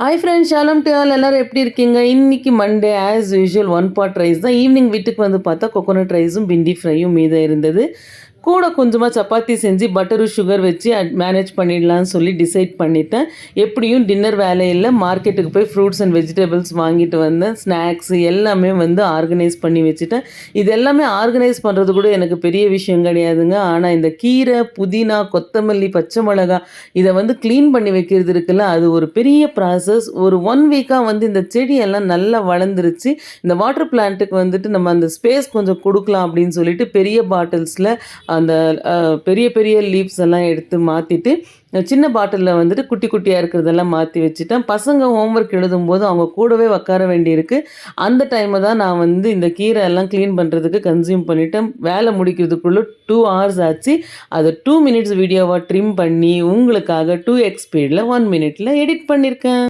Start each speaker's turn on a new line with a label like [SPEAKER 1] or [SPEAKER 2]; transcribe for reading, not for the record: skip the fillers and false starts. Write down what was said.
[SPEAKER 1] Hi friends, shalom to all. எல்லாரும் எப்படி இருக்கீங்க? இன்னைக்கு Monday as usual one pot rice தான். ஈவினிங் வீட்டுக்கு வந்து பார்த்தா கோகோனட் ரைஸும் பிண்டி ஃப்ரையும் மீதம் இருந்தது. கூட கொஞ்சமாக சப்பாத்தி செஞ்சு பட்டரு சுகர் வச்சு மேனேஜ் பண்ணிடலான்னு சொல்லி டிசைட் பண்ணிட்டேன். எப்படியும் டின்னர் வேலையில் மார்க்கெட்டுக்கு போய் ஃப்ரூட்ஸ் அண்ட் வெஜிடபிள்ஸ் வாங்கிட்டு வந்தேன். ஸ்நாக்ஸ் எல்லாமே வந்து ஆர்கனைஸ் பண்ணி வச்சுட்டேன். இது எல்லாமே ஆர்கனைஸ் பண்ணுறது கூட எனக்கு பெரிய விஷயம் கிடையாதுங்க. ஆனால் இந்த கீரை, புதினா, கொத்தமல்லி, பச்சை மிளகா இதை வந்து க்ளீன் பண்ணி வைக்கிறது இருக்குல்ல, அது ஒரு பெரிய ப்ராசஸ். ஒரு 1 வீக்காக வந்து இந்த செடியெல்லாம் நல்லா வளர்ந்துருச்சு. இந்த வாட்டர் பிளான்ட்டுக்கு வந்துட்டு நம்ம அந்த ஸ்பேஸ் கொஞ்சம் கொடுக்கலாம் அப்படின்னு சொல்லிட்டு பெரிய பாட்டில்ஸில் அந்த பெரிய பெரிய லீவ்ஸ் எல்லாம் எடுத்து மாற்றிட்டு சின்ன பாட்டிலில் வந்துட்டு குட்டி குட்டியாக இருக்கிறதெல்லாம் மாற்றி வச்சுட்டேன். பசங்க ஹோம்ஒர்க் எழுதும்போது அவங்க கூடவே உட்கார வேண்டியிருக்கு. அந்த டைமை தான் நான் வந்து இந்த கீரை எல்லாம் க்ளீன் பண்ணுறதுக்கு கன்சியூம் பண்ணிவிட்டேன். வேலை முடிக்கிறதுக்குள்ளே 2 hours ஆச்சு. அதை 2 minutes வீடியோவாக ட்ரிம் பண்ணி உங்களுக்காக 2x ஸ்பீடில் 1 minute எடிட் பண்ணியிருக்கேன்.